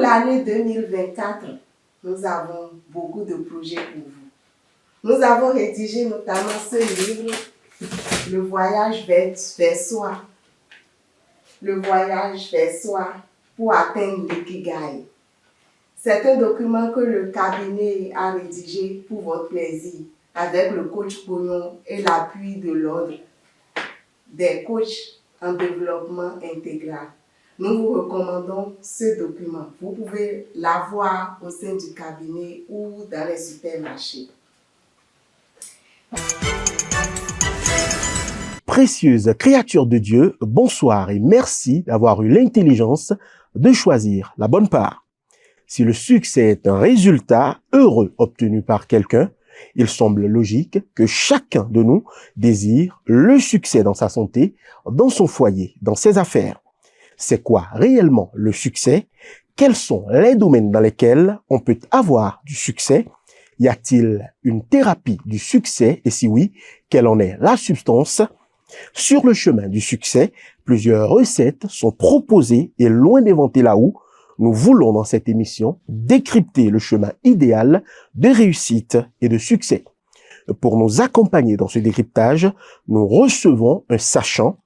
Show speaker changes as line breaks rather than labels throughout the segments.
l'année 2024, nous avons beaucoup de projets pour vous. Nous avons rédigé notamment ce livre, Le voyage vers soi. Le voyage vers soi pour atteindre l'ikigai. C'est un document que le cabinet a rédigé pour votre plaisir, avec le coach Pognon et l'appui de l'ordre des coachs en développement intégral. Nous vous recommandons ce document. Vous pouvez l'avoir au sein du cabinet ou dans les supermarchés.
Précieuse créature de Dieu, bonsoir et merci d'avoir eu l'intelligence de choisir la bonne part. Si le succès est un résultat heureux obtenu par quelqu'un, il semble logique que chacun de nous désire le succès dans sa santé, dans son foyer, dans ses affaires. C'est quoi réellement le succès? Quels sont les domaines dans lesquels on peut avoir du succès? Y a-t-il une thérapie du succès? Et si oui, quelle en est la substance? Sur le chemin du succès, plusieurs recettes sont proposées et loin d'inventer la houe, nous voulons dans cette émission décrypter le chemin idéal de réussite et de succès. Pour nous accompagner dans ce décryptage, nous recevons un sachant,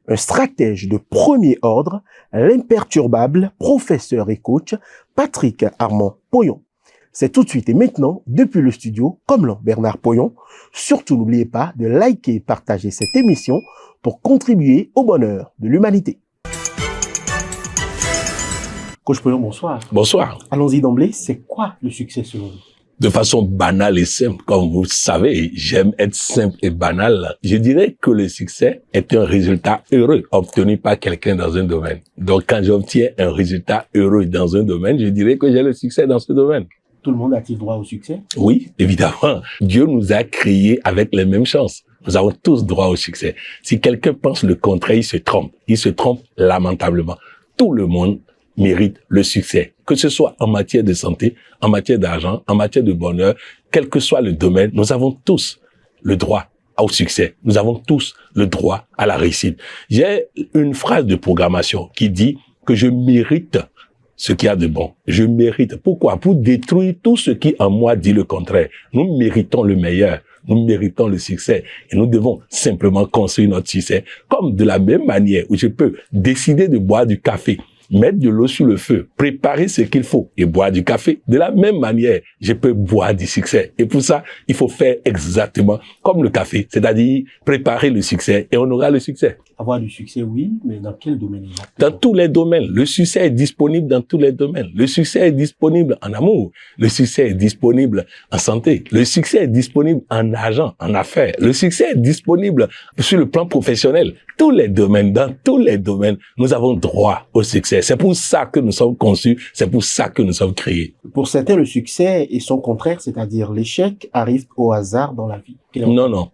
un stratège de premier ordre, l'imperturbable professeur et coach Patrick Armand Poyon. C'est tout de suite et maintenant, depuis le studio, comme l'an Bernard Poyon. Surtout, n'oubliez pas de liker et partager cette émission pour contribuer au bonheur de l'humanité. Coach Poyon, bonsoir.
Bonsoir.
Allons-y d'emblée, c'est quoi le succès selon vous?
De façon banale et simple, comme vous le savez, j'aime être simple et banal. Je dirais que le succès est un résultat heureux obtenu par quelqu'un dans un domaine. Donc, quand j'obtiens un résultat heureux dans un domaine, je dirais que j'ai le succès dans ce domaine.
Tout le monde a-t-il droit au succès?
Oui, évidemment. Dieu nous a créés avec les mêmes chances. Nous avons tous droit au succès. Si quelqu'un pense le contraire, il se trompe. Il se trompe lamentablement. Tout le monde mérite le succès, que ce soit en matière de santé, en matière d'argent, en matière de bonheur, quel que soit le domaine, nous avons tous le droit au succès. Nous avons tous le droit à la réussite. J'ai une phrase de programmation qui dit que je mérite ce qu'il y a de bon. Je mérite. Pourquoi? Pour détruire tout ce qui en moi dit le contraire. Nous méritons le meilleur. Nous méritons le succès et nous devons simplement construire notre succès. Comme de la même manière où je peux décider de boire du café, mettre de l'eau sur le feu, préparer ce qu'il faut et boire du café. De la même manière, je peux boire du succès. Et pour ça, il faut faire exactement comme le café, c'est-à-dire préparer le succès et on aura le succès.
Avoir du succès, oui, mais dans quel domaine?
Dans tous les domaines. Le succès est disponible dans tous les domaines. Le succès est disponible en amour. Le succès est disponible en santé. Le succès est disponible en argent, en affaires. Le succès est disponible sur le plan professionnel. Tous les domaines, dans tous les domaines, nous avons droit au succès. C'est pour ça que nous sommes conçus. C'est pour ça que nous sommes créés.
Pour certains, le succès est son contraire, c'est-à-dire l'échec arrive au hasard dans la vie.
Non.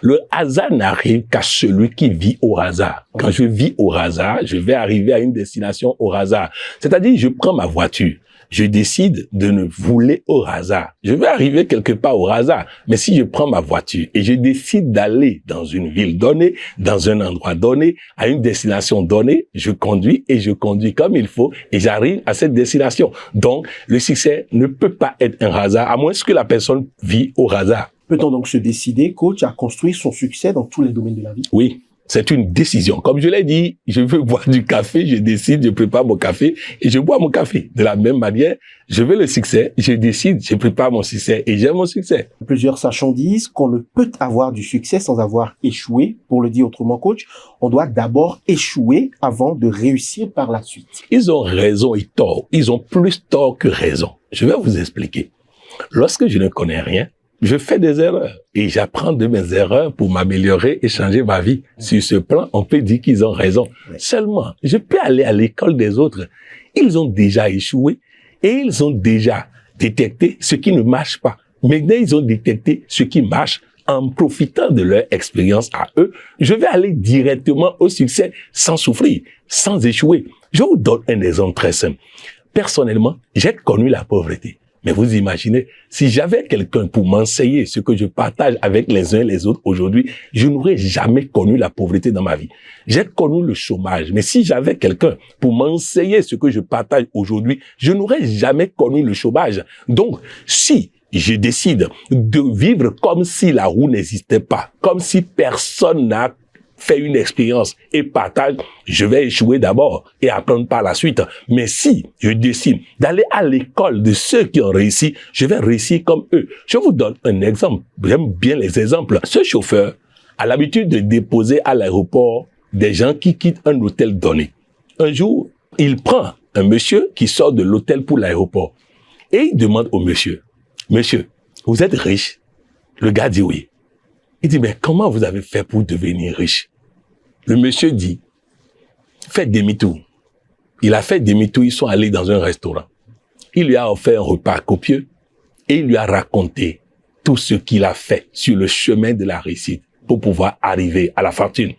Le hasard n'arrive qu'à celui qui vit au hasard. Quand je vis au hasard, je vais arriver à une destination au hasard. C'est-à-dire, je prends ma voiture. Je décide de ne rouler au hasard. Je vais arriver quelque part au hasard. Mais si je prends ma voiture et je décide d'aller dans une ville donnée, dans un endroit donné, à une destination donnée, je conduis comme il faut et j'arrive à cette destination. Donc, le succès ne peut pas être un hasard, à moins que la personne vit au hasard.
Peut-on donc se décider, coach, à construire son succès dans tous les domaines de la vie?
Oui. C'est une décision. Comme je l'ai dit, je veux boire du café, je décide, je prépare mon café et je bois mon café. De la même manière, je veux le succès, je décide, je prépare mon succès et j'ai mon succès.
Plusieurs sachants disent qu'on ne peut avoir du succès sans avoir échoué. Pour le dire autrement, coach, on doit d'abord échouer avant de réussir par la suite.
Ils ont raison et tort. Ils ont plus tort que raison. Je vais vous expliquer. Lorsque je ne connais rien, je fais des erreurs et j'apprends de mes erreurs pour m'améliorer et changer ma vie. Sur ce plan, on peut dire qu'ils ont raison. Seulement, je peux aller à l'école des autres. Ils ont déjà échoué et ils ont déjà détecté ce qui ne marche pas. Maintenant, ils ont détecté ce qui marche. En profitant de leur expérience à eux, je vais aller directement au succès sans souffrir, sans échouer. Je vous donne un exemple très simple. Personnellement, j'ai connu la pauvreté. Mais vous imaginez, si j'avais quelqu'un pour m'enseigner ce que je partage avec les uns et les autres aujourd'hui, je n'aurais jamais connu la pauvreté dans ma vie. J'ai connu le chômage, mais si j'avais quelqu'un pour m'enseigner ce que je partage aujourd'hui, je n'aurais jamais connu le chômage. Donc, si je décide de vivre comme si la roue n'existait pas, comme si personne n'a fait une expérience et partage, je vais échouer d'abord et apprendre par la suite. Mais si je décide d'aller à l'école de ceux qui ont réussi, je vais réussir comme eux. Je vous donne un exemple. J'aime bien les exemples. Ce chauffeur a l'habitude de déposer à l'aéroport des gens qui quittent un hôtel donné. Un jour, il prend un monsieur qui sort de l'hôtel pour l'aéroport et il demande au monsieur, « Monsieur, vous êtes riche ?» Le gars dit oui. Il dit, mais comment vous avez fait pour devenir riche? Le monsieur dit, faites demi-tour. Il a fait demi-tour, ils sont allés dans un restaurant. Il lui a offert un repas copieux et il lui a raconté tout ce qu'il a fait sur le chemin de la réussite pour pouvoir arriver à la fortune.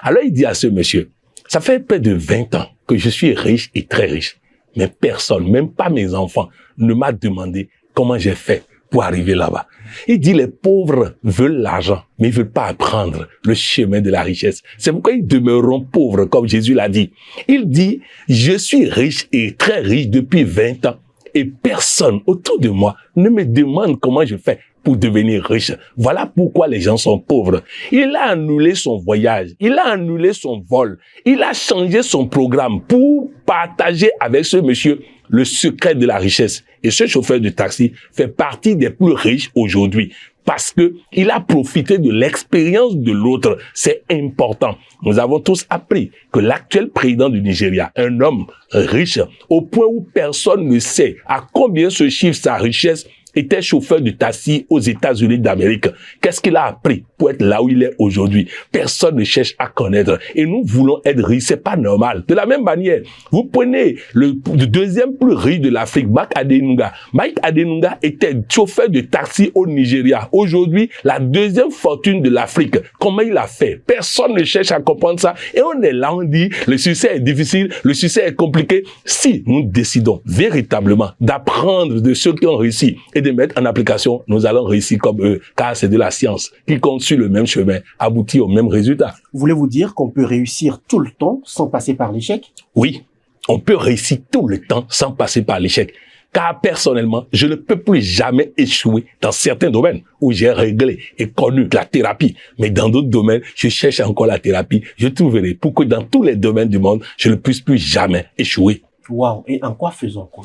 Alors il dit à ce monsieur, ça fait près de 20 ans que je suis riche et très riche, mais personne, même pas mes enfants, ne m'a demandé comment j'ai fait pour arriver là-bas. Il dit, les pauvres veulent l'argent, mais ils veulent pas apprendre le chemin de la richesse. C'est pourquoi ils demeureront pauvres, comme Jésus l'a dit. Il dit, je suis riche et très riche depuis 20 ans, et personne autour de moi ne me demande comment je fais pour devenir riche. Voilà pourquoi les gens sont pauvres. Il a annulé son voyage, il a annulé son vol, il a changé son programme pour partager avec ce monsieur le secret de la richesse. Et ce chauffeur de taxi fait partie des plus riches aujourd'hui parce que il a profité de l'expérience de l'autre. C'est important. Nous avons tous appris que l'actuel président du Nigeria, un homme riche, au point où personne ne sait à combien se chiffre sa richesse, était chauffeur de taxi aux États-Unis d'Amérique. Qu'est-ce qu'il a appris pour être là où il est aujourd'hui? Personne ne cherche à connaître. Et nous voulons être riches. C'est pas normal. De la même manière, vous prenez le deuxième plus riche de l'Afrique, Mike Adenunga. Mike Adenunga était chauffeur de taxi au Nigeria. Aujourd'hui, la deuxième fortune de l'Afrique. Comment il a fait? Personne ne cherche à comprendre ça. Et on est là, on dit, le succès est difficile, le succès est compliqué. Si nous décidons véritablement d'apprendre de ceux qui ont réussi et de mettre en application, nous allons réussir comme eux, car c'est de la science. Quiconque suit le même chemin aboutit au même résultat.
Voulez-vous dire qu'on peut réussir tout le temps sans passer par l'échec?
Oui, on peut réussir tout le temps sans passer par l'échec. Car personnellement, je ne peux plus jamais échouer dans certains domaines où j'ai réglé et connu la thérapie. Mais dans d'autres domaines, je cherche encore la thérapie. Je trouverai pour que dans tous les domaines du monde, je ne puisse plus jamais échouer.
Waouh! Et en quoi faisons quoi?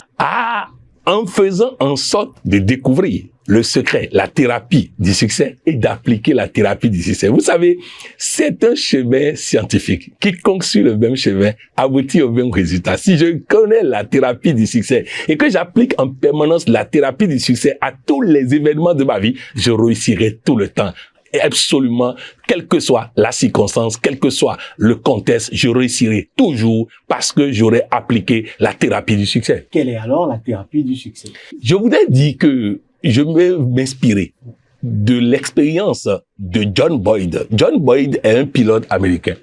En faisant en sorte de découvrir le secret, la thérapie du succès et d'appliquer la thérapie du succès. Vous savez, c'est un chemin scientifique. Quiconque suit le même chemin aboutit au même résultat. Si je connais la thérapie du succès et que j'applique en permanence la thérapie du succès à tous les événements de ma vie, je réussirai tout le temps. Et absolument, quelle que soit la circonstance, quel que soit le contexte, je réussirai toujours parce que j'aurai appliqué la thérapie du succès.
Quelle est alors la thérapie du succès?
Je voudrais dire que je vais m'inspirer de l'expérience de John Boyd. John Boyd est un pilote américain.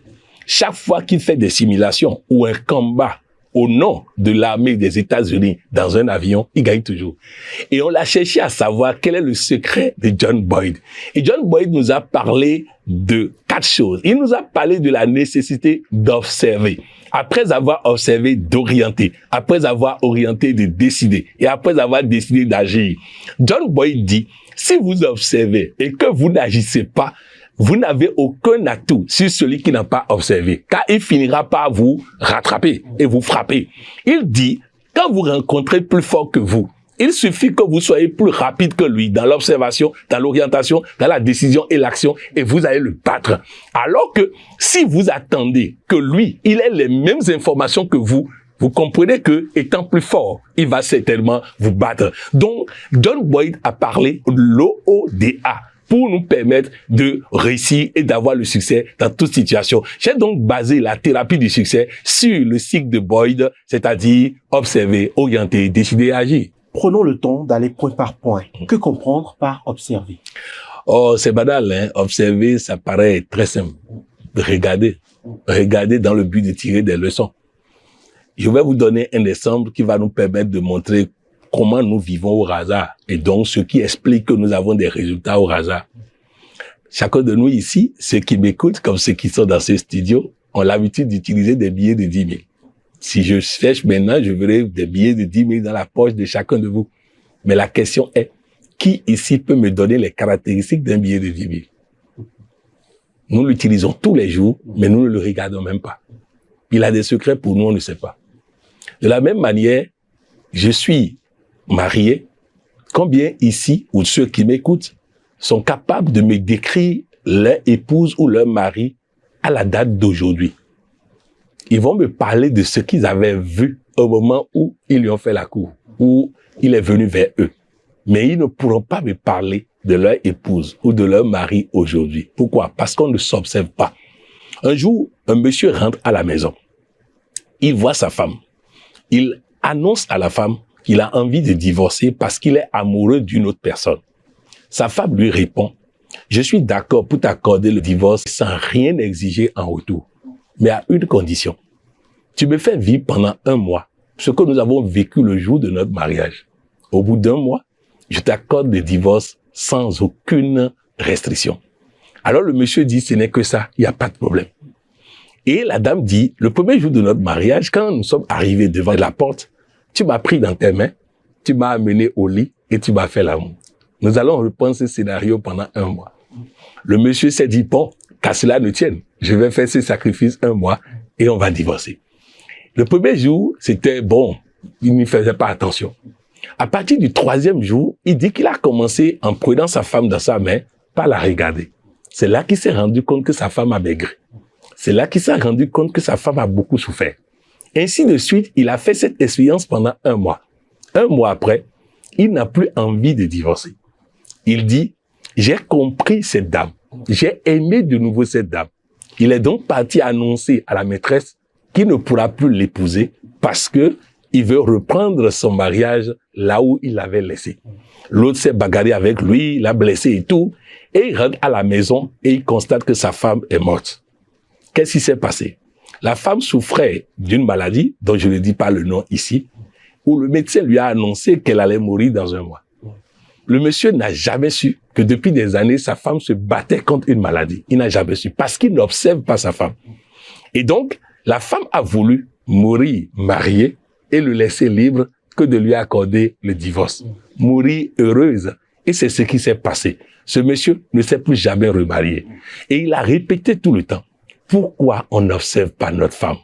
Chaque fois qu'il fait des simulations ou un combat au nom de l'armée des États-Unis dans un avion, il gagne toujours. Et on l'a cherché à savoir quel est le secret de John Boyd. Et John Boyd nous a parlé de 4 choses. Il nous a parlé de la nécessité d'observer. Après avoir observé, d'orienter. Après avoir orienté, de décider. Et après avoir décidé d'agir. John Boyd dit, si vous observez et que vous n'agissez pas, vous n'avez aucun atout sur celui qui n'a pas observé, car il finira par vous rattraper et vous frapper. Il dit, quand vous rencontrez plus fort que vous, il suffit que vous soyez plus rapide que lui dans l'observation, dans l'orientation, dans la décision et l'action, et vous allez le battre. Alors que si vous attendez que lui, il ait les mêmes informations que vous comprenez que, étant plus fort, il va certainement vous battre. Donc, John Boyd a parlé de l'OODA pour nous permettre de réussir et d'avoir le succès dans toute situation. J'ai donc basé la thérapie du succès sur le cycle de Boyd, c'est-à-dire observer, orienter, décider et agir.
Prenons le temps d'aller point par point. Que comprendre par observer?
Oh, c'est banal, hein. Observer, ça paraît très simple. Regarder. Regarder dans le but de tirer des leçons. Je vais vous donner un exemple qui va nous permettre de montrer comment nous vivons au hasard. Et donc, ce qui explique que nous avons des résultats au hasard. Chacun de nous ici, ceux qui m'écoutent, comme ceux qui sont dans ce studio, ont l'habitude d'utiliser des billets de 10 000. Si je cherche maintenant, je verrai des billets de 10 000 dans la poche de chacun de vous. Mais la question est, qui ici peut me donner les caractéristiques d'un billet de 10 000? Nous l'utilisons tous les jours, mais nous ne le regardons même pas. Il a des secrets pour nous, on ne sait pas. De la même manière, je suis marié. Combien ici, ou ceux qui m'écoutent, sont capables de me décrire leur épouse ou leur mari à la date d'aujourd'hui? Ils vont me parler de ce qu'ils avaient vu au moment où ils lui ont fait la cour, où il est venu vers eux. Mais ils ne pourront pas me parler de leur épouse ou de leur mari aujourd'hui. Pourquoi? Parce qu'on ne s'observe pas. Un jour, un monsieur rentre à la maison. Il voit sa femme. Il annonce à la femme qu'il a envie de divorcer parce qu'il est amoureux d'une autre personne. Sa femme lui répond, « Je suis d'accord pour t'accorder le divorce sans rien exiger en retour, mais à une condition. Tu me fais vivre pendant 1 mois ce que nous avons vécu le jour de notre mariage. Au bout d'1 mois, je t'accorde le divorce sans aucune restriction. » Alors le monsieur dit, ce n'est que ça, il n'y a pas de problème. Et la dame dit, le premier jour de notre mariage, quand nous sommes arrivés devant la porte, tu m'as pris dans tes mains, tu m'as amené au lit et tu m'as fait l'amour. Nous allons reprendre ce scénario pendant 1 mois. Le monsieur s'est dit, bon, qu'à cela ne tienne, je vais faire ce sacrifice 1 mois et on va divorcer. Le premier jour, c'était bon, il n'y faisait pas attention. À partir du 3e jour, il dit qu'il a commencé, en prenant sa femme dans sa main, par la regarder. C'est là qu'il s'est rendu compte que sa femme a maigri. C'est là qu'il s'est rendu compte que sa femme a beaucoup souffert. Ainsi de suite, il a fait cette expérience pendant 1 mois. 1 mois après, il n'a plus envie de divorcer. Il dit, j'ai compris cette dame. J'ai aimé de nouveau cette dame. Il est donc parti annoncer à la maîtresse qu'il ne pourra plus l'épouser parce que il veut reprendre son mariage là où il l'avait laissé. L'autre s'est bagarré avec lui, l'a blessé et tout. Et il rentre à la maison et il constate que sa femme est morte. Qu'est-ce qui s'est passé? La femme souffrait d'une maladie, dont je ne dis pas le nom ici, où le médecin lui a annoncé qu'elle allait mourir dans 1 mois. Le monsieur n'a jamais su que depuis des années, sa femme se battait contre une maladie. Il n'a jamais su, parce qu'il n'observe pas sa femme. Et donc, la femme a voulu mourir mariée et le laisser libre que de lui accorder le divorce. Mourir heureuse. Et c'est ce qui s'est passé. Ce monsieur ne s'est plus jamais remarié. Et il a répété tout le temps. Pourquoi on n'observe pas notre femme?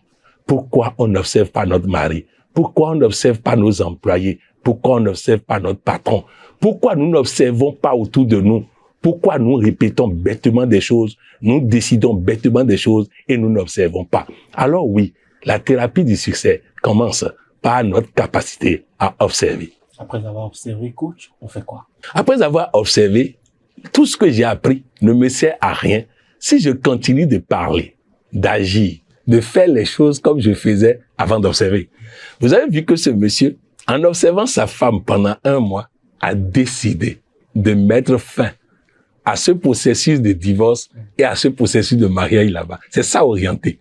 Pourquoi on n'observe pas notre mari? Pourquoi on n'observe pas nos employés? Pourquoi on n'observe pas notre patron? Pourquoi nous n'observons pas autour de nous? Pourquoi nous répétons bêtement des choses? Nous décidons bêtement des choses et nous n'observons pas. Alors oui, la thérapie du succès commence par notre capacité à observer.
Après avoir observé, coach, on fait quoi?
Après avoir observé, tout ce que j'ai appris ne me sert à rien si je continue de parler, d'agir, de faire les choses comme je faisais avant d'observer. Vous avez vu que ce monsieur, en observant sa femme pendant 1 mois, a décidé de mettre fin à ce processus de divorce et à ce processus de mariage là-bas. C'est ça orienté.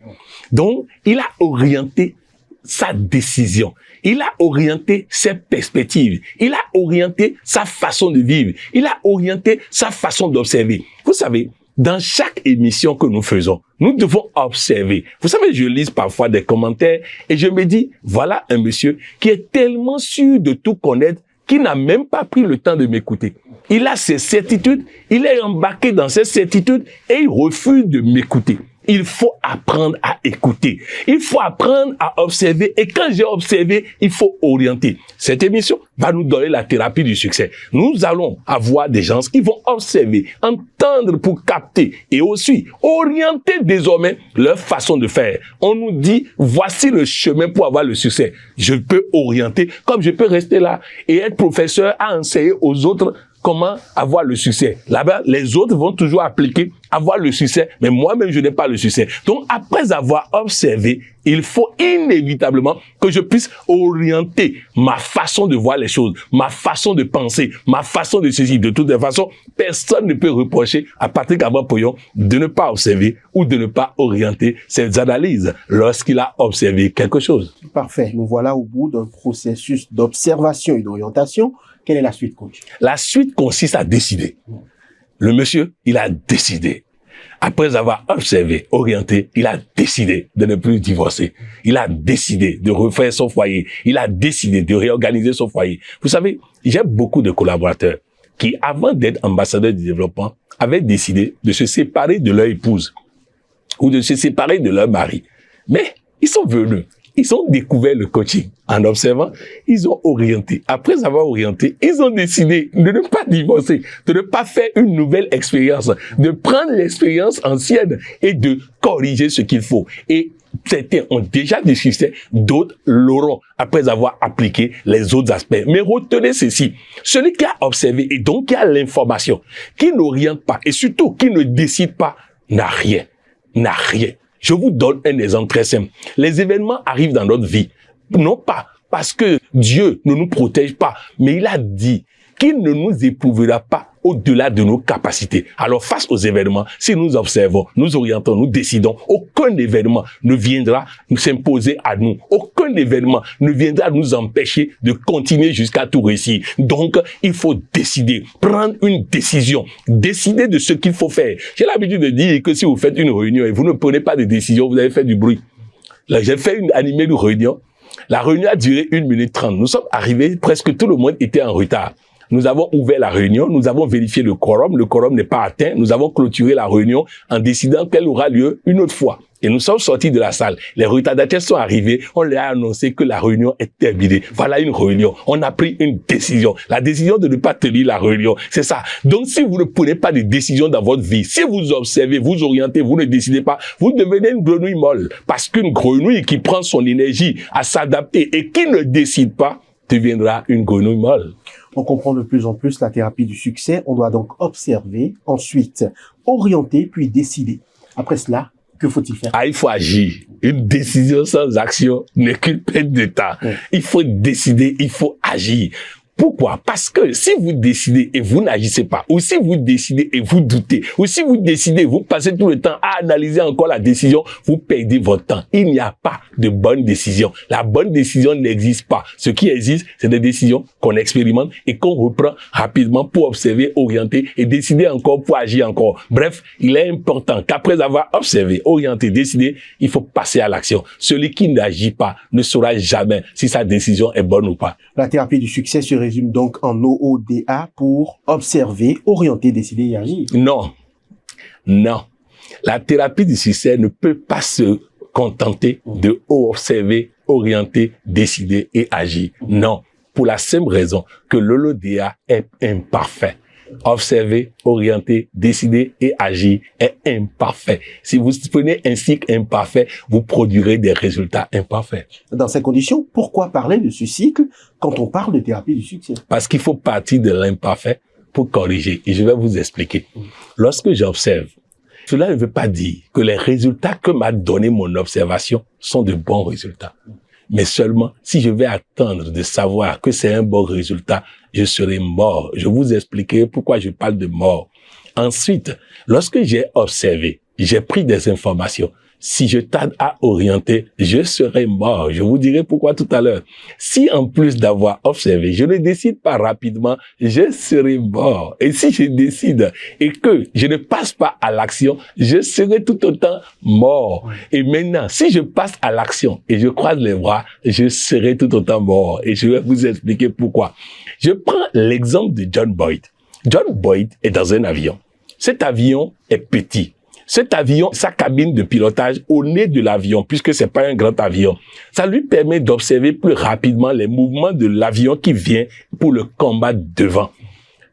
Donc, il a orienté sa décision. Il a orienté ses perspectives. Il a orienté sa façon de vivre. Il a orienté sa façon d'observer. Vous savez, dans chaque émission que nous faisons, nous devons observer. Vous savez, je lis parfois des commentaires et je me dis, voilà un monsieur qui est tellement sûr de tout connaître qu'il n'a même pas pris le temps de m'écouter. Il a ses certitudes, il est embarqué dans ses certitudes et il refuse de m'écouter. Il faut apprendre à écouter. Il faut apprendre à observer. Et quand j'ai observé, il faut orienter. Cette émission va nous donner la thérapie du succès. Nous allons avoir des gens qui vont observer, entendre pour capter et aussi orienter désormais leur façon de faire. On nous dit, voici le chemin pour avoir le succès. Je peux orienter comme je peux rester là et être professeur à enseigner aux autres comment avoir le succès. Là-bas, les autres vont toujours appliquer avoir le succès, mais moi-même, je n'ai pas le succès. Donc, après avoir observé, il faut inévitablement que je puisse orienter ma façon de voir les choses, ma façon de penser, ma façon de saisir. De toutes les façons, personne ne peut reprocher à Patrick Abraham-Poyon de ne pas observer ou de ne pas orienter ses analyses lorsqu'il a observé quelque chose.
Parfait. Nous voilà au bout d'un processus d'observation et d'orientation. Quelle est la suite, coach?
La suite consiste à décider. Le monsieur, il a décidé. Après avoir observé, orienté, il a décidé de ne plus divorcer. Il a décidé de refaire son foyer. Il a décidé de réorganiser son foyer. Vous savez, j'ai beaucoup de collaborateurs qui, avant d'être ambassadeurs du développement, avaient décidé de se séparer de leur épouse ou de se séparer de leur mari. Mais ils sont venus. Ils ont découvert le coaching. En observant, ils ont orienté. Après avoir orienté, ils ont décidé de ne pas divorcer, de ne pas faire une nouvelle expérience, de prendre l'expérience ancienne et de corriger ce qu'il faut. Et certains ont déjà des succès, d'autres l'auront après avoir appliqué les autres aspects. Mais retenez ceci, celui qui a observé et donc qui a l'information, qui n'oriente pas et surtout qui ne décide pas, n'a rien. Je vous donne un exemple très simple. Les événements arrivent dans notre vie, non pas parce que Dieu ne nous protège pas, mais il a dit qu'il ne nous éprouvera pas au-delà de nos capacités. Alors face aux événements, si nous observons, nous orientons, nous décidons, aucun événement ne viendra nous s'imposer à nous. Aucun événement ne viendra nous empêcher de continuer jusqu'à tout réussir. Donc, il faut décider, prendre une décision, décider de ce qu'il faut faire. J'ai l'habitude de dire que si vous faites une réunion et vous ne prenez pas de décision, vous avez fait du bruit. Là, j'ai fait animer une réunion. La réunion a duré 1 minute 30. Nous sommes arrivés, presque tout le monde était en retard. Nous avons ouvert la réunion, nous avons vérifié le quorum n'est pas atteint, nous avons clôturé la réunion en décidant qu'elle aura lieu une autre fois. Et nous sommes sortis de la salle. Les retardataires sont arrivés, on leur a annoncé que la réunion est terminée. Voilà une réunion. On a pris une décision. La décision de ne pas tenir la réunion. C'est ça. Donc si vous ne prenez pas de décision dans votre vie, si vous observez, vous orientez, vous ne décidez pas, vous devenez une grenouille molle. Parce qu'une grenouille qui prend son énergie à s'adapter et qui ne décide pas, deviendra une grenouille molle.
On comprend de plus en plus la thérapie du succès. On doit donc observer, ensuite orienter, puis décider. Après cela, que faut-il faire?
Il faut agir. Une décision sans action n'est qu'une perte de temps. Il faut décider, il faut agir. Pourquoi? Parce que si vous décidez et vous n'agissez pas, ou si vous décidez et vous doutez, ou si vous décidez et vous passez tout le temps à analyser encore la décision, vous perdez votre temps. Il n'y a pas de bonne décision. La bonne décision n'existe pas. Ce qui existe, c'est des décisions qu'on expérimente et qu'on reprend rapidement pour observer, orienter et décider encore pour agir encore. Bref, il est important qu'après avoir observé, orienté, décidé, il faut passer à l'action. Celui qui n'agit pas ne saura jamais si sa décision est bonne ou pas.
La thérapie du succès se résume donc en OODA pour observer, orienter, décider et agir.
Non. La thérapie du succès ne peut pas se contenter de observer, orienter, décider et agir. Non. Pour la simple raison que l'OODA est imparfait. Observer, orienter, décider et agir est imparfait. Si vous prenez un cycle imparfait, vous produirez des résultats imparfaits.
Dans ces conditions, pourquoi parler de ce cycle quand on parle de thérapie du succès?
Parce qu'il faut partir de l'imparfait pour corriger. Et je vais vous expliquer. Lorsque j'observe, cela ne veut pas dire que les résultats que m'a donné mon observation sont de bons résultats. Mais seulement si je vais attendre de savoir que c'est un bon résultat, je serai mort. Je vous expliquerai pourquoi je parle de mort. Ensuite, lorsque j'ai observé, j'ai pris des informations. Si je tarde à orienter, je serai mort. Je vous dirai pourquoi tout à l'heure. Si en plus d'avoir observé, je ne décide pas rapidement, je serai mort. Et si je décide et que je ne passe pas à l'action, je serai tout autant mort. Et maintenant, si je passe à l'action et je croise les bras, je serai tout autant mort. Et je vais vous expliquer pourquoi. Je prends l'exemple de John Boyd. John Boyd est dans un avion. Cet avion est petit. Cet avion, sa cabine de pilotage au nez de l'avion, puisque c'est pas un grand avion, ça lui permet d'observer plus rapidement les mouvements de l'avion qui vient pour le combat devant.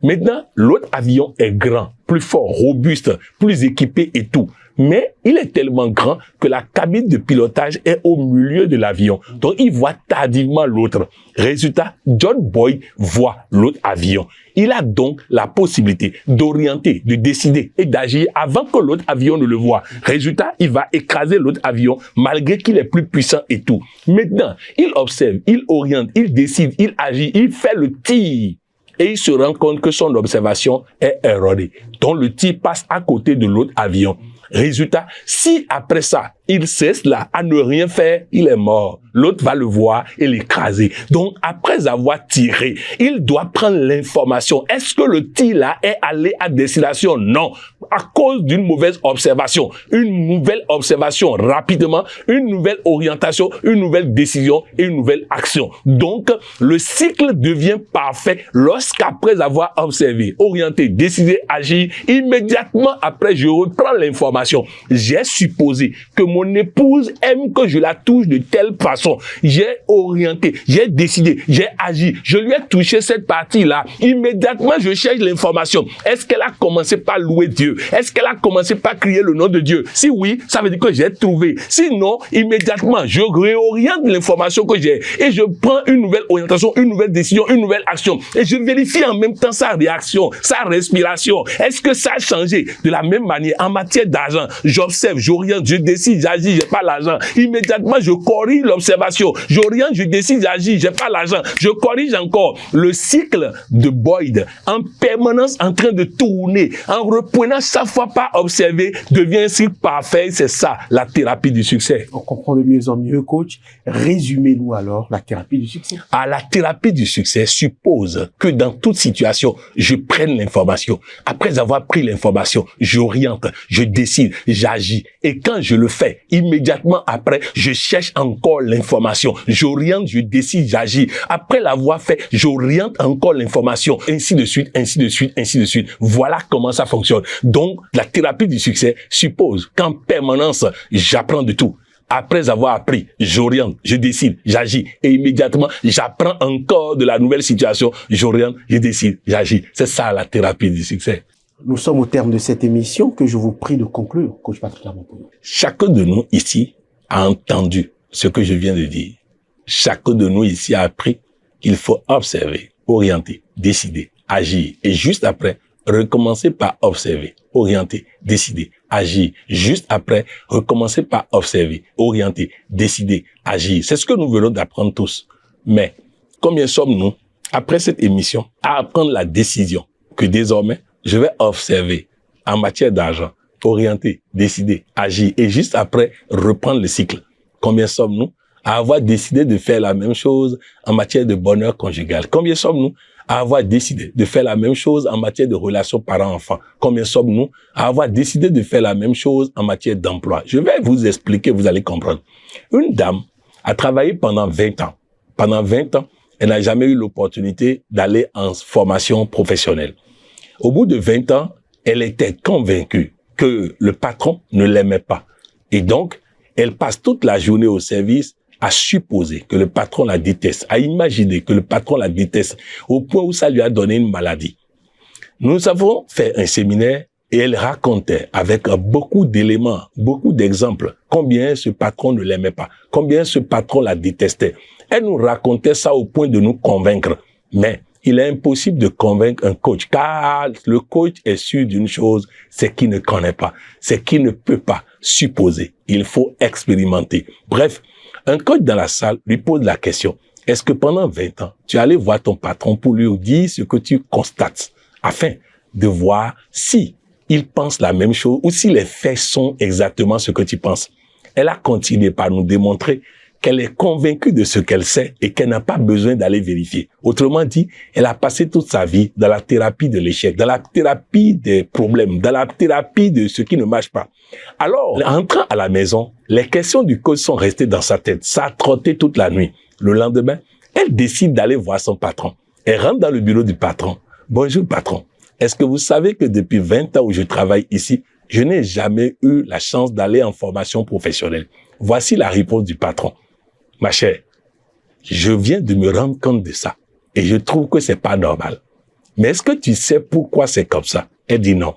Maintenant, l'autre avion est grand, plus fort, robuste, plus équipé et tout. Mais il est tellement grand que la cabine de pilotage est au milieu de l'avion. Donc, il voit tardivement l'autre. Résultat, John Boyd voit l'autre avion. Il a donc la possibilité d'orienter, de décider et d'agir avant que l'autre avion ne le voie. Résultat, il va écraser l'autre avion malgré qu'il est plus puissant et tout. Maintenant, il observe, il oriente, il décide, il agit, il fait le tir. Et il se rend compte que son observation est erronée. Donc, le tir passe à côté de l'autre avion. Résultat, si après ça, il cesse là à ne rien faire, il est mort. L'autre va le voir et l'écraser. Donc, après avoir tiré, il doit prendre l'information. Est-ce que le tir là est allé à destination? Non. À cause d'une mauvaise observation. Une nouvelle observation rapidement, une nouvelle orientation, une nouvelle décision et une nouvelle action. Donc, le cycle devient parfait lorsqu'après avoir observé, orienté, décidé, agi, immédiatement après, je reprends l'information. J'ai supposé que mon épouse aime que je la touche de telle façon. J'ai orienté, j'ai décidé, j'ai agi. Je lui ai touché cette partie-là. Immédiatement, je cherche l'information. Est-ce qu'elle a commencé par louer Dieu? Est-ce qu'elle a commencé par crier le nom de Dieu? Si oui, ça veut dire que j'ai trouvé. Sinon, immédiatement, je réoriente l'information que j'ai et je prends une nouvelle orientation, une nouvelle décision, une nouvelle action. Et je vérifie en même temps sa réaction, sa respiration. Est-ce que ça a changé? De la même manière, en matière d'argent, j'observe, j'oriente, je décide, j'agis, j'ai pas l'argent. Immédiatement, je corrige l'observation. J'oriente, je décide, j'agis, j'ai pas l'argent. Je corrige encore. Le cycle de Boyd, en permanence en train de tourner, en reprenant chaque fois par observer, devient un cycle parfait. C'est ça, la thérapie du succès.
On comprend de mieux en mieux, coach. Résumez-nous alors la thérapie du succès.
À la thérapie du succès suppose que dans toute situation, je prenne l'information. Après avoir pris l'information, j'oriente, je décide, j'agis. Et quand je le fais, immédiatement après, je cherche encore l'information. J'oriente, je décide, j'agis. Après l'avoir fait, j'oriente encore l'information. Ainsi de suite, ainsi de suite, ainsi de suite. Voilà comment ça fonctionne. Donc, la thérapie du succès suppose qu'en permanence, j'apprends de tout. Après avoir appris, j'oriente, je décide, j'agis. Et immédiatement, j'apprends encore de la nouvelle situation. J'oriente, je décide, j'agis. C'est ça la thérapie du succès.
Nous sommes au terme de cette émission que je vous prie de conclure, coach Patrick Lamont-Poyo.
Chacun de nous ici a entendu ce que je viens de dire. Chacun de nous ici a appris qu'il faut observer, orienter, décider, agir. Et juste après, recommencer par observer, orienter, décider, agir. Juste après, recommencer par observer, orienter, décider, agir. C'est ce que nous venons d'apprendre tous. Mais combien sommes-nous, après cette émission, à prendre la décision que désormais, je vais observer en matière d'argent, orienter, décider, agir et juste après, reprendre le cycle. Combien sommes-nous à avoir décidé de faire la même chose en matière de bonheur conjugal? Combien sommes-nous à avoir décidé de faire la même chose en matière de relations parents-enfants? Combien sommes-nous à avoir décidé de faire la même chose en matière d'emploi? Je vais vous expliquer, vous allez comprendre. Une dame a travaillé pendant 20 ans. Pendant 20 ans, elle n'a jamais eu l'opportunité d'aller en formation professionnelle. Au bout de 20 ans, elle était convaincue que le patron ne l'aimait pas. Et donc, elle passe toute la journée au service à supposer que le patron la déteste, à imaginer que le patron la déteste, au point où ça lui a donné une maladie. Nous avons fait un séminaire et elle racontait avec beaucoup d'éléments, beaucoup d'exemples, combien ce patron ne l'aimait pas, combien ce patron la détestait. Elle nous racontait ça au point de nous convaincre. Mais il est impossible de convaincre un coach, car le coach est sûr d'une chose, c'est qu'il ne connaît pas, c'est qu'il ne peut pas supposer. Il faut expérimenter. Bref, un coach dans la salle lui pose la question, est-ce que pendant 20 ans, tu es allé voir ton patron pour lui dire ce que tu constates, afin de voir si il pense la même chose ou si les faits sont exactement ce que tu penses? Elle a continué par nous démontrer qu'elle est convaincue de ce qu'elle sait et qu'elle n'a pas besoin d'aller vérifier. Autrement dit, elle a passé toute sa vie dans la thérapie de l'échec, dans la thérapie des problèmes, dans la thérapie de ce qui ne marche pas. Alors, en rentrant à la maison, les questions du coach sont restées dans sa tête. Ça a trotté toute la nuit. Le lendemain, elle décide d'aller voir son patron. Elle rentre dans le bureau du patron. Bonjour patron. Est-ce que vous savez que depuis 20 ans où je travaille ici, je n'ai jamais eu la chance d'aller en formation professionnelle? Voici la réponse du patron. Ma chère, je viens de me rendre compte de ça et je trouve que c'est pas normal. Mais est-ce que tu sais pourquoi c'est comme ça? Elle dit non.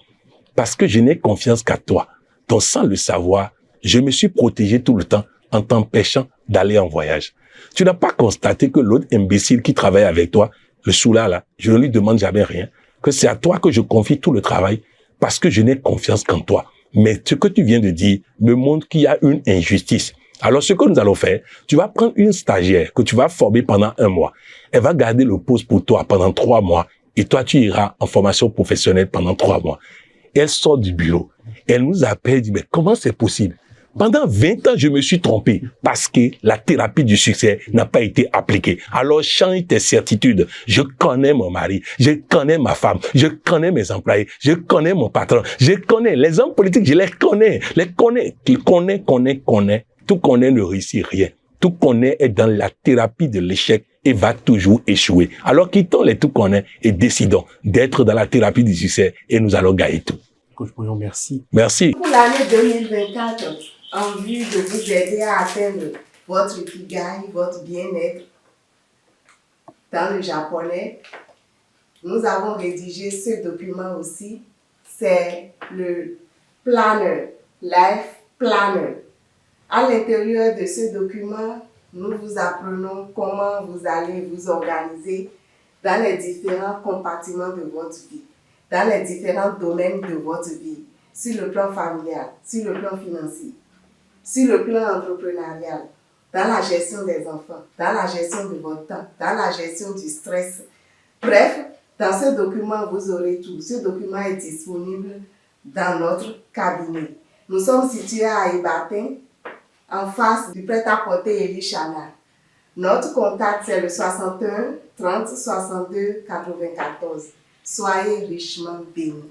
parce que je n'ai confiance qu'à toi. Donc, sans le savoir, je me suis protégé tout le temps en t'empêchant d'aller en voyage. Tu n'as pas constaté que l'autre imbécile qui travaille avec toi, le soula là, je ne lui demande jamais rien, que c'est à toi que je confie tout le travail parce que je n'ai confiance qu'en toi. Mais ce que tu viens de dire me montre qu'il y a une injustice. Alors, ce que nous allons faire, tu vas prendre une stagiaire que tu vas former pendant 1 mois. Elle va garder le poste pour toi pendant 3 mois et toi, tu iras en formation professionnelle pendant 3 mois. Et elle sort du bureau. Elle nous appelle et dit, mais comment c'est possible? Pendant 20 ans, je me suis trompé parce que la thérapie du succès n'a pas été appliquée. Alors, change tes certitudes. Je connais mon mari, je connais ma femme, je connais mes employés, je connais mon patron, je connais les hommes politiques, je les connais. Tout connaît ne réussit rien. Tout connaît est dans la thérapie de l'échec et va toujours échouer. Alors, quittons les tout connaît et décidons d'être dans la thérapie du succès et nous allons gagner tout.
Coach Bouillon, merci.
Merci.
Pour l'année 2024, en vue de vous aider à atteindre votre ikigai, votre bien-être dans le japonais, nous avons rédigé ce document aussi. C'est le Planner, Life Planner. À l'intérieur de ce document, nous vous apprenons comment vous allez vous organiser dans les différents compartiments de votre vie, dans les différents domaines de votre vie, sur le plan familial, sur le plan financier, sur le plan entrepreneurial, dans la gestion des enfants, dans la gestion de votre temps, dans la gestion du stress. Bref, dans ce document, vous aurez tout. Ce document est disponible dans notre cabinet. Nous sommes situés à Ibatin, en face du prêt-à-porter Elie Chana. Notre contact, c'est le 61 30 62 94. Soyez richement bénis.